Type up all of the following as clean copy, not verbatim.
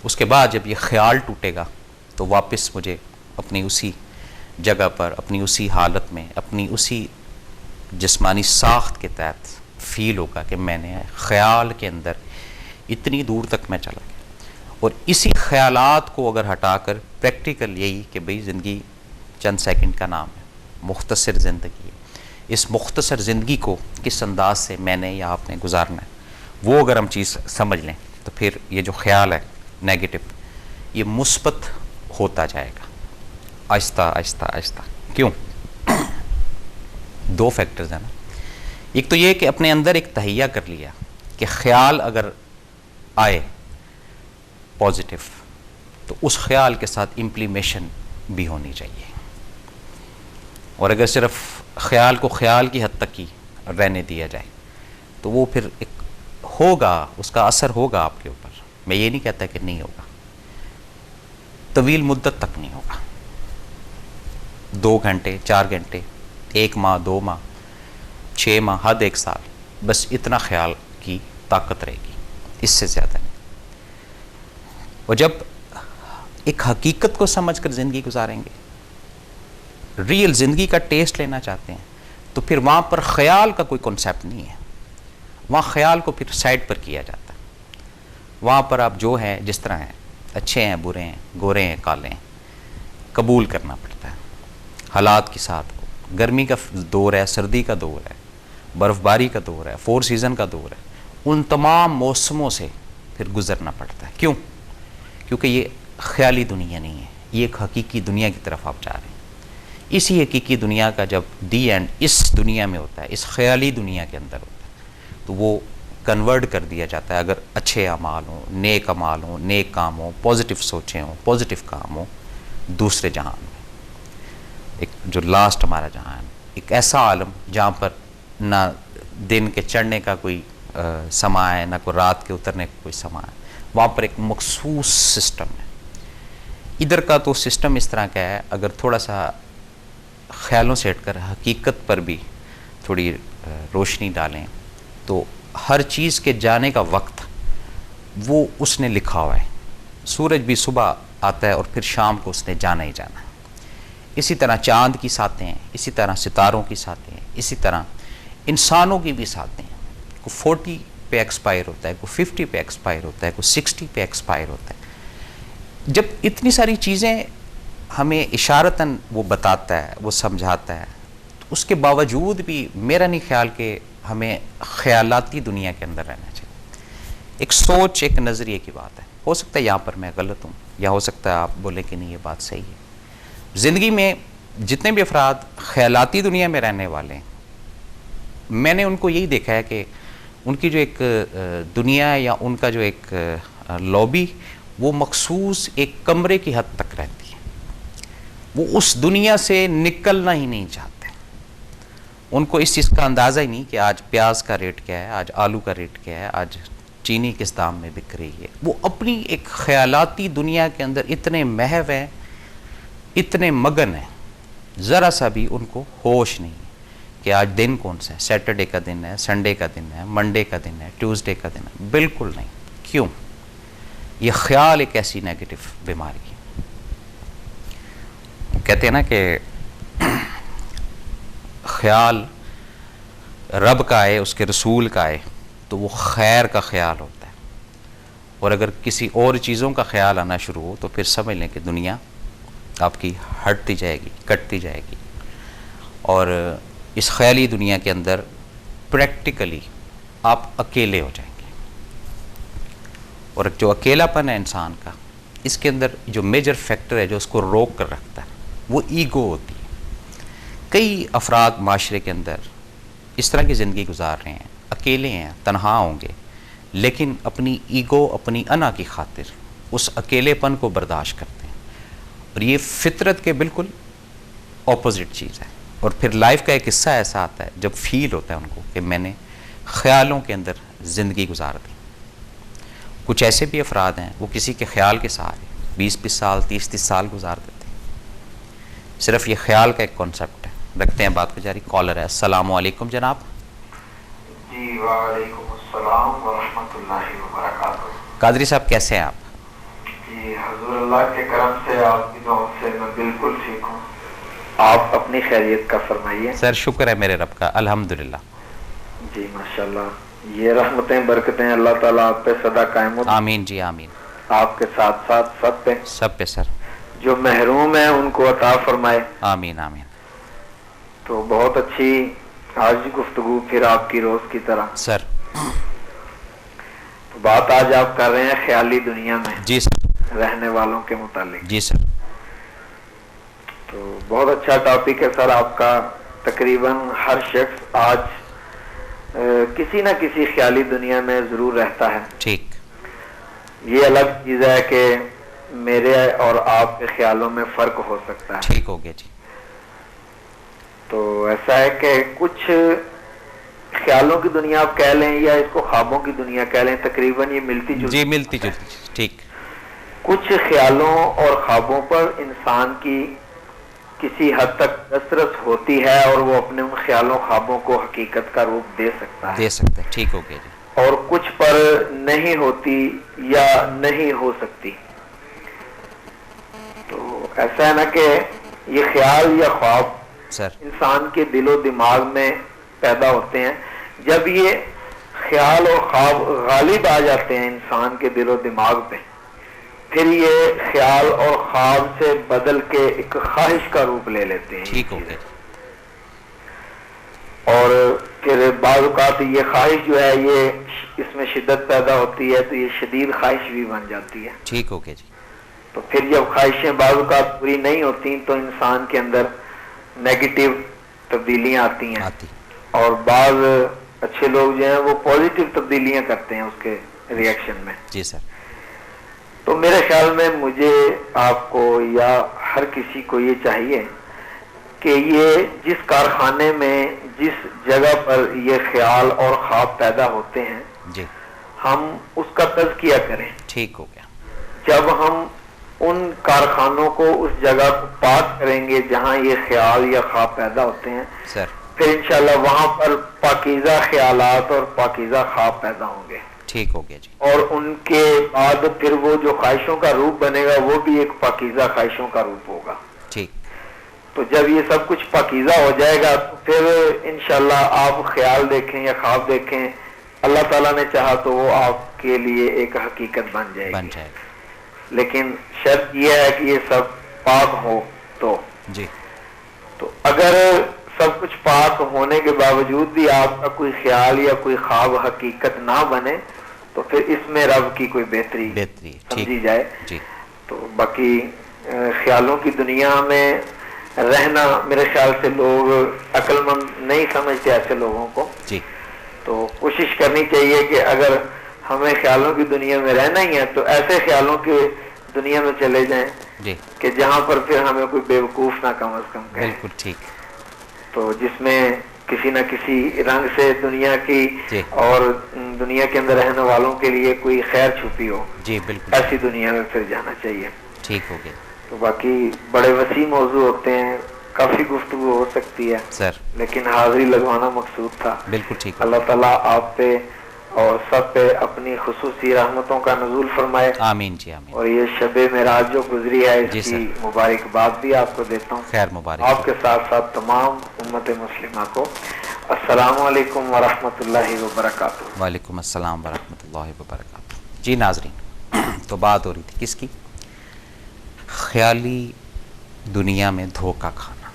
اس کے بعد جب یہ خیال ٹوٹے گا تو واپس مجھے اپنی اسی جگہ پر، اپنی اسی حالت میں، اپنی اسی جسمانی ساخت کے تحت فیل ہوگا کہ میں نے خیال کے اندر اتنی دور تک میں چلا گیا۔ اور اسی خیالات کو اگر ہٹا کر پریکٹیکل یہی کہ بھئی زندگی چند سیکنڈ کا نام ہے، مختصر زندگی ہے، اس مختصر زندگی کو کس انداز سے میں نے یا آپ نے گزارنا ہے، وہ اگر ہم چیز سمجھ لیں تو پھر یہ جو خیال ہے نیگیٹو، یہ مثبت ہوتا جائے گا آہستہ آہستہ آہستہ۔ کیوں؟ دو فیکٹرز ہیں نا۔ ایک تو یہ کہ اپنے اندر ایک تہیہ کر لیا کہ خیال اگر آئے پازیٹیو تو اس خیال کے ساتھ امپلیمیشن بھی ہونی چاہیے، اور اگر صرف خیال کو خیال کی حد تک ہی رہنے دیا جائے تو وہ پھر ایک ہوگا، اس کا اثر ہوگا آپ کے اوپر۔ میں یہ نہیں کہتا کہ نہیں ہوگا، طویل مدت تک نہیں ہوگا، 2 گھنٹے 4 گھنٹے، 1 ماہ 2 ماہ 6 ماہ، حد 1 سال، بس اتنا خیال کی طاقت رہے گی، اس سے زیادہ نہیں۔ اور جب ایک حقیقت کو سمجھ کر زندگی گزاریں گے، ریئل زندگی کا ٹیسٹ لینا چاہتے ہیں، تو پھر وہاں پر خیال کا کوئی کنسیپٹ نہیں ہے، وہاں خیال کو پھر سائڈ پر کیا جاتا ہے۔ وہاں پر آپ جو ہیں جس طرح ہیں، اچھے ہیں برے ہیں، گورے ہیں کالے ہیں، قبول کرنا پڑتا ہے حالات کے ساتھ کو۔ گرمی کا دور ہے، سردی کا دور ہے، برف باری کا دور ہے، 4 سیزن کا دور ہے، ان تمام موسموں سے پھر گزرنا پڑتا ہے۔ کیوں؟ کیونکہ یہ خیالی دنیا نہیں ہے، یہ ایک حقیقی دنیا کی طرف آپ جا رہے ہیں۔ اسی حقیقی دنیا کا جب دی اینڈ اس دنیا میں ہوتا ہے، اس خیالی دنیا کے اندر ہوتا ہے، تو وہ کنورٹ کر دیا جاتا ہے۔ اگر اچھے اعمال ہوں، نیک اعمال ہوں، نیک کام ہوں، پازیٹیو سوچیں ہوں، پازیٹیو کام ہوں، دوسرے جہان میں، ایک جو لاسٹ ہمارا جہان، ایک ایسا عالم جہاں پر نہ دن کے چڑھنے کا کوئی سما ہے، نہ کوئی رات کے اترنے کا کوئی سما ہے، وہاں پر ایک مخصوص سسٹم ہے۔ ادھر کا تو سسٹم اس طرح کا ہے، اگر تھوڑا سا خیالوں سے ہٹ کر حقیقت پر بھی تھوڑی روشنی ڈالیں تو ہر چیز کے جانے کا وقت وہ اس نے لکھا ہوا ہے۔ سورج بھی صبح آتا ہے اور پھر شام کو اس نے جانا ہی جانا ہے۔ اسی طرح چاند کی ساتیں ہیں، اسی طرح ستاروں کی ساتیں ہیں، اسی طرح انسانوں کی بھی ساتیں ہیں۔ کوئی 40 پہ ایکسپائر ہوتا ہے، کوئی 50 پہ ایکسپائر ہوتا ہے، کوئی 60 پہ ایکسپائر ہوتا ہے۔ جب اتنی ساری چیزیں ہمیں اشارتاً وہ بتاتا ہے، وہ سمجھاتا ہے، تو اس کے باوجود بھی میرا نہیں خیال کہ ہمیں خیالاتی دنیا کے اندر رہنا چاہیے۔ ایک سوچ، ایک نظریے کی بات ہے۔ ہو سکتا ہے یہاں پر میں غلط ہوں، یا ہو سکتا ہے آپ بولیں کہ نہیں یہ بات صحیح ہے۔ زندگی میں جتنے بھی افراد خیالاتی دنیا میں رہنے والے ہیں، میں نے ان کو یہی دیکھا ہے کہ ان کی جو ایک دنیا ہے یا ان کا جو ایک لابی، وہ مخصوص ایک کمرے کی حد تک رہتی ہے۔ وہ اس دنیا سے نکلنا ہی نہیں چاہتے۔ ان کو اس چیز کا اندازہ ہی نہیں کہ آج پیاز کا ریٹ کیا ہے، آج آلو کا ریٹ کیا ہے، آج چینی کس دام میں بک رہی ہے۔ وہ اپنی ایک خیالاتی دنیا کے اندر اتنے محو ہیں، اتنے مگن ہیں، ذرا سا بھی ان کو ہوش نہیں ہے کہ آج دن کون سا ہے، سیٹرڈے کا دن ہے، سنڈے کا دن ہے، منڈے کا دن ہے، ٹیوزڈے کا دن ہے، بالکل نہیں۔ کیوں؟ یہ خیال ایک ایسی نیگیٹو بیماری ہے۔ کہتے ہیں نا کہ خیال رب کا آئے، اس کے رسول کا آئے تو وہ خیر کا خیال ہوتا ہے، اور اگر کسی اور چیزوں کا خیال آنا شروع ہو تو پھر سمجھ لیں کہ دنیا آپ کی ہٹتی جائے گی، کٹتی جائے گی، اور اس خیالی دنیا کے اندر پریکٹیکلی آپ اکیلے ہو جائیں گے۔ اور جو اکیلا پن ہے انسان کا، اس کے اندر جو میجر فیکٹر ہے جو اس کو روک کر رکھتا ہے، وہ ایگو ہوتی ہے۔ کئی افراد معاشرے کے اندر اس طرح کی زندگی گزار رہے ہیں، اکیلے ہیں، تنہا ہوں گے، لیکن اپنی ایگو، اپنی انا کی خاطر اس اکیلے پن کو برداشت کرتے ہیں، اور یہ فطرت کے بالکل اپوزٹ چیز ہے۔ اور پھر لائف کا ایک حصہ ایسا آتا ہے جب فیل ہوتا ہے ان کو کہ میں نے خیالوں کے اندر زندگی گزار دی۔ کچھ ایسے بھی افراد ہیں وہ کسی کے خیال کے سہارے 20 سال 30 سال گزار دیتے ہیں، صرف یہ خیال کا ایک کانسیپٹ ہے۔ رکھتے ہیں بات کو جاری۔ کالر ہے، السلام علیکم جناب۔ جی وعلیکم السلام ورحمۃ اللہ وبرکاتہ۔ قادری صاحب کیسے ہیں آپ؟ جی حضور اللہ کے کرم سے آپ کی دعاؤں سے میں بالکل ٹھیک ہوں. آپ اپنی خیریت کا فرمائیے. سر شکر ہے میرے رب کا, الحمدللہ. جی ماشاءاللہ, یہ رحمتیں برکتیں اللہ تعالیٰ آپ پہ صدا قائم ہو. آمین جی آمین. آپ کے ساتھ ساتھ سب پہ سر. جو محروم ہیں ان کو عطا فرمائے. آمین آمین. تو بہت اچھی آج گفتگو پھر آپ کی روز کی طرح. سر تو بات آج آپ کر رہے ہیں خیالی دنیا میں جی سر رہنے والوں کے متعلق. جی سر. تو بہت اچھا ٹاپک ہے سر آپ کا. تقریباً ہر شخص آج کسی نہ کسی خیالی دنیا میں ضرور رہتا ہے. ٹھیک. یہ الگ چیز ہے کہ میرے اور آپ کے خیالوں میں فرق ہو سکتا ہے. ٹھیک ہو گیا جی. تو ایسا ہے کہ کچھ خیالوں کی دنیا آپ کہہ لیں یا اس کو خوابوں کی دنیا کہہ لیں, تقریباً یہ ملتی جلتی. جی ملتی جلتی. ٹھیک. کچھ خیالوں اور خوابوں پر انسان کی کسی حد تک دسترس ہوتی ہے اور وہ اپنے ان خیالوں خوابوں کو حقیقت کا روپ دے سکتا ہے. دے سکتے. ٹھیک ہو گیا جی. اور کچھ پر نہیں ہوتی یا نہیں ہو سکتی. تو ایسا ہے نا کہ یہ خیال یا خواب سر انسان کے دل و دماغ میں پیدا ہوتے ہیں. جب یہ خیال اور خواب غالب آ جاتے ہیں انسان کے دل و دماغ پہ, پھر یہ خیال اور خواب سے بدل کے ایک خواہش کا روپ لے لیتے ہیں. ٹھیک ہو گیا. اور پھر بعض اوقات یہ خواہش جو ہے یہ اس میں شدت پیدا ہوتی ہے تو یہ شدید خواہش بھی بن جاتی ہے. ٹھیک ہو گیا جی. تو پھر جب خواہشیں بعض اوقات پوری نہیں ہوتی تو انسان کے اندر نیگیٹو تبدیلیاں آتی ہیں. اور بعض اچھے لوگ جو ہیں وہ پازیٹیو تبدیلیاں کرتے ہیں اس کے ری ایکشن میں. جی سر. تو میرے خیال میں مجھے آپ کو یا ہر کسی کو یہ چاہیے کہ یہ جس کارخانے میں جس جگہ پر یہ خیال اور خواب پیدا ہوتے ہیں جی ہم اس کا تزکیہ کریں. ٹھیک ہو گیا. جب ہم ان کارخانوں کو اس جگہ کو پاک کریں گے جہاں یہ خیال یا خواب پیدا ہوتے ہیں سر پھر انشاءاللہ وہاں پر پاکیزہ خیالات اور پاکیزہ خواب پیدا ہوں گے. ٹھیک ہو گیا جی. اور ان کے بعد پھر وہ جو خواہشوں کا روپ بنے گا وہ بھی ایک پاکیزہ خواہشوں کا روپ ہوگا. ٹھیک. تو جب یہ سب کچھ پاکیزہ ہو جائے گا تو پھر انشاءاللہ آپ خیال دیکھیں یا خواب دیکھیں, اللہ تعالیٰ نے چاہا تو وہ آپ کے لیے ایک حقیقت بن جائے گی. لیکن شرط یہ ہے کہ یہ سب پاک ہو تو. جی. تو اگر سب کچھ پاک ہونے کے باوجود بھی آپ کا کوئی خیال یا کوئی خواب حقیقت نہ بنے تو پھر اس میں رب کی کوئی بہتری سمجھی جائے. جی. تو باقی خیالوں کی دنیا میں رہنا میرے خیال سے لوگ عقل مند نہیں سمجھتے ایسے لوگوں کو. جی. تو کوشش کرنی چاہیے کہ اگر ہمیں خیالوں کی دنیا میں رہنا ہی ہے تو ایسے خیالوں کی دنیا میں چلے جائیں جی کہ جہاں پر پھر ہمیں کوئی بیوقوف نہ کم از کم کہے. بالکل ٹھیک. تو جس میں کسی نہ کسی رنگ سے دنیا کی اور دنیا کے اندر رہنے والوں کے لیے کوئی خیر چھپی ہو. جی بالکل. ایسی دنیا میں پھر جانا چاہیے. ٹھیک ہو گیا. تو باقی بڑے وسیع موضوع ہوتے ہیں, کافی گفتگو ہو سکتی ہے سر, لیکن حاضری لگوانا مقصود تھا. بالکل ٹھیک. اللہ تعالیٰ آپ پہ اور سب پہ اپنی خصوصی رحمتوں کا نزول فرمائے. آمین جی آمین. اور یہ شب معراج جو گزری ہے اس کی مبارکباد بھی آپ کو دیتا ہوں. خیر مبارک. آپ کے ساتھ ساتھ تمام امت مسلمہ کو السلام علیکم ورحمۃ اللہ وبرکاتہ. وعلیکم السلام ورحمۃ اللہ وبرکاتہ. جی ناظرین, تو بات ہو رہی تھی کس کی؟ خیالی دنیا میں دھوکہ کھانا.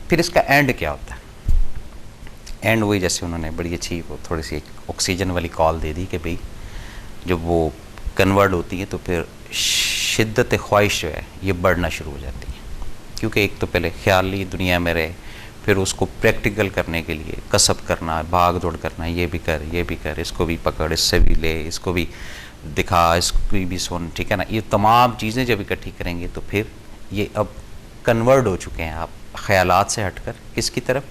پھر اس کا اینڈ کیا ہوتا ہے؟ اینڈ وہی جیسے انہوں نے بڑی اچھی وہ تھوڑی سی آکسیجن والی کال دے دی کہ بھئی جب وہ کنورٹ ہوتی ہے تو پھر شدت خواہش جو ہے یہ بڑھنا شروع ہو جاتی ہے. کیونکہ ایک تو پہلے خیالی دنیا میں رہے, پھر اس کو پریکٹیکل کرنے کے لیے کسب کرنا, بھاگ دوڑ کرنا, یہ بھی کر یہ بھی کر, اس کو بھی پکڑ, اس سے بھی لے, اس کو بھی دکھا, اس کو بھی سن, ٹھیک ہے نا. یہ تمام چیزیں جب اکٹھی کریں گے تو پھر یہ اب کنورٹ ہو چکے ہیں آپ خیالات سے ہٹ کر کس کی طرف؟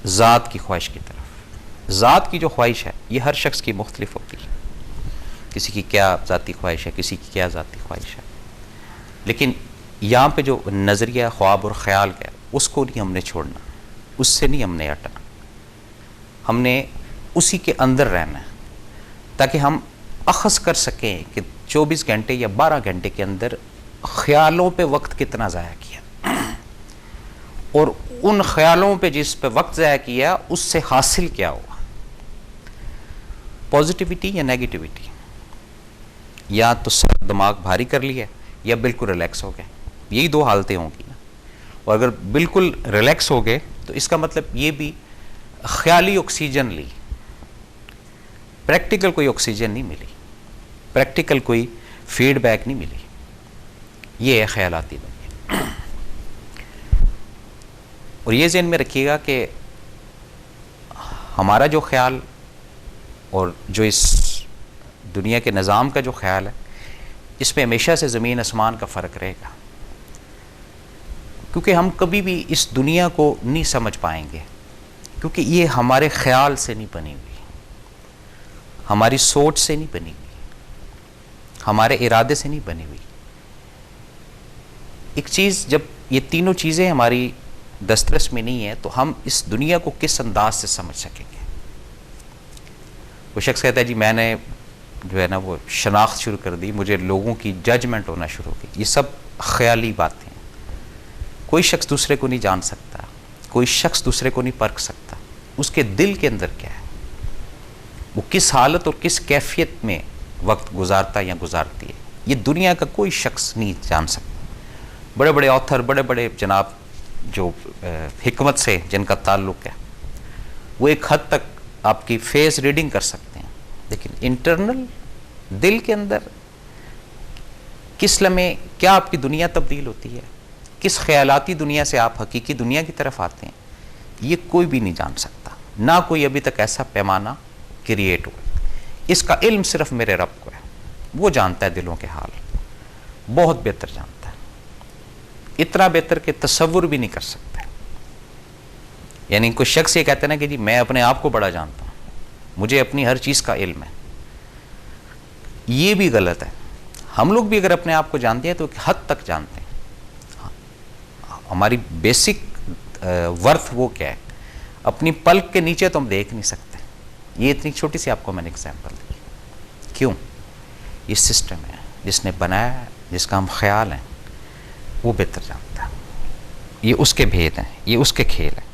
ذات کی خواہش کی طرف. ذات کی جو خواہش ہے یہ ہر شخص کی مختلف ہوتی ہے. کسی کی کیا ذاتی خواہش ہے, کسی کی کیا ذاتی خواہش ہے. لیکن یہاں پہ جو نظریہ خواب اور خیال کا ہے اس کو نہیں ہم نے چھوڑنا, اس سے نہیں ہم نے ہٹنا. ہم نے اسی کے اندر رہنا ہے تاکہ ہم اخذ کر سکیں کہ 24 گھنٹے یا 12 گھنٹے کے اندر خیالوں پہ وقت کتنا ضائع کیا اور ان خیالوں پہ جس پہ وقت ضائع کیا اس سے حاصل کیا ہوا، پازیٹیوٹی یا نیگیٹیوٹی، یا تو سر دماغ بھاری کر لیا یا بالکل ریلیکس ہو گئے، یہی دو حالتیں ہوں گی نا. اور اگر بالکل ریلیکس ہو گئے تو اس کا مطلب یہ بھی خیالی آکسیجن لی، پریکٹیکل کوئی آکسیجن نہیں ملی، پریکٹیکل کوئی فیڈ بیک نہیں ملی. یہ ہے خیالاتی دنیا. اور یہ ذہن میں رکھیے گا کہ ہمارا جو خیال اور جو اس دنیا کے نظام کا جو خیال ہے، اس میں ہمیشہ سے زمین آسمان کا فرق رہے گا، کیونکہ ہم کبھی بھی اس دنیا کو نہیں سمجھ پائیں گے، کیونکہ یہ ہمارے خیال سے نہیں بنی ہوئی، ہماری سوچ سے نہیں بنی ہوئی، ہمارے ارادے سے نہیں بنی ہوئی. ایک چیز جب یہ تینوں چیزیں ہماری دسترس میں نہیں ہیں تو ہم اس دنیا کو کس انداز سے سمجھ سکیں گے؟ وہ شخص کہتا ہے جی میں نے جو ہے نا وہ شناخت شروع کر دی، مجھے لوگوں کی ججمنٹ ہونا شروع ہو گئی. یہ سب خیالی باتیں ہیں. کوئی شخص دوسرے کو نہیں جان سکتا، کوئی شخص دوسرے کو نہیں پرکھ سکتا. اس کے دل کے اندر کیا ہے، وہ کس حالت اور کس کیفیت میں وقت گزارتا یا گزارتی ہے، یہ دنیا کا کوئی شخص نہیں جان سکتا. بڑے بڑے آتھر، بڑے بڑے جناب جو حکمت سے جن کا تعلق ہے، وہ ایک حد تک آپ کی فیس ریڈنگ کر سکتے ہیں، لیکن انٹرنل دل کے اندر کس لمحے کیا آپ کی دنیا تبدیل ہوتی ہے، کس خیالاتی دنیا سے آپ حقیقی دنیا کی طرف آتے ہیں، یہ کوئی بھی نہیں جان سکتا. نہ کوئی ابھی تک ایسا پیمانہ کریٹ ہو. اس کا علم صرف میرے رب کو ہے، وہ جانتا ہے دلوں کے حال، بہت بہتر جانتا ہے، اتنا بہتر کہ تصور بھی نہیں کر سکتا. یعنی کوئی شخص یہ کہتا ہے نا کہ جی میں اپنے آپ کو بڑا جانتا ہوں، مجھے اپنی ہر چیز کا علم ہے، یہ بھی غلط ہے. ہم لوگ بھی اگر اپنے آپ کو جانتے ہیں تو ایک حد تک جانتے ہیں. ہماری بیسک ورتھ وہ کیا ہے، اپنی پلک کے نیچے تو ہم دیکھ نہیں سکتے. یہ اتنی چھوٹی سی آپ کو میں نے ایگزامپل دی. کیوں؟ یہ سسٹم ہے جس نے بنایا ہے، جس کا ہم خیال ہیں، وہ بہتر جانتا ہے. یہ اس کے بھید ہیں، یہ اس کے کھیل ہیں.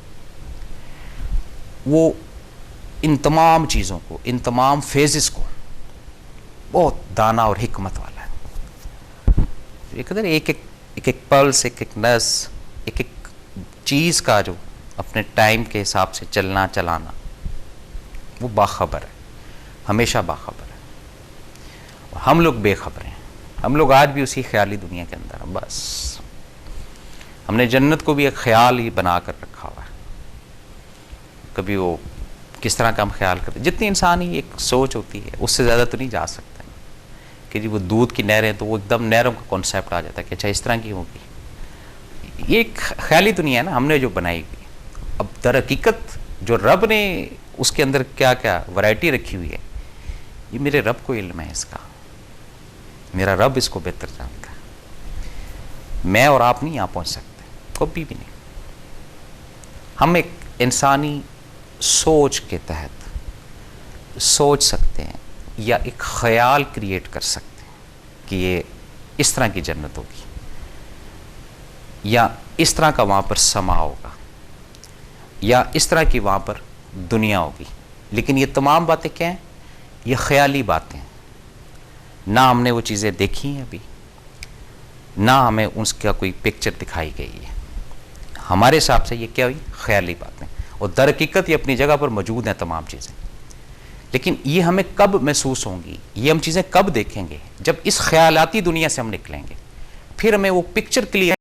وہ ان تمام چیزوں کو، ان تمام فیزز کو بہت دانا اور حکمت والا ہے. ایک ایک پلس، ایک ایک نس، ایک ایک چیز کا جو اپنے ٹائم کے حساب سے چلنا چلانا، وہ باخبر ہے، ہمیشہ باخبر ہے. اور ہم لوگ بے خبر ہیں. ہم لوگ آج بھی اسی خیالی دنیا کے اندر ہیں. بس ہم نے جنت کو بھی ایک خیال ہی بنا کر رکھا ہوا ہے. کبھی وہ کس طرح کا ہم خیال کرتے، جتنی انسانی ایک سوچ ہوتی ہے اس سے زیادہ تو نہیں جا سکتا کہ جی وہ دودھ کی نہریں، تو وہ ایک دم نہروں کا کانسیپٹ آ جاتا ہے کہ اچھا اس طرح کی ہوگی. یہ ایک خیالی دنیا ہے نا ہم نے جو بنائی ہوئی. اب در حقیقت جو رب نے اس کے اندر کیا کیا ورائٹی رکھی ہوئی ہے، یہ میرے رب کو علم ہے اس کا. میرا رب اس کو بہتر جانتا ہے. میں اور آپ نہیں یہاں پہنچ سکتے، کبھی بھی نہیں. ہم ایک انسانی سوچ کے تحت سوچ سکتے ہیں یا ایک خیال کریٹ کر سکتے ہیں کہ یہ اس طرح کی جنت ہوگی یا اس طرح کا وہاں پر سما ہوگا یا اس طرح کی وہاں پر دنیا ہوگی. لیکن یہ تمام باتیں کیا ہیں؟ یہ خیالی باتیں ہیں. نہ ہم نے وہ چیزیں دیکھی ہیں ابھی، نہ ہمیں اس کا کوئی پکچر دکھائی گئی ہے. ہمارے حساب سے یہ کیا ہوئی؟ خیالی باتیں. اور در حقیقت یہ اپنی جگہ پر موجود ہیں تمام چیزیں. لیکن یہ ہمیں کب محسوس ہوں گی، یہ ہم چیزیں کب دیکھیں گے؟ جب اس خیالاتی دنیا سے ہم نکلیں گے. پھر ہمیں وہ پکچر کلیئر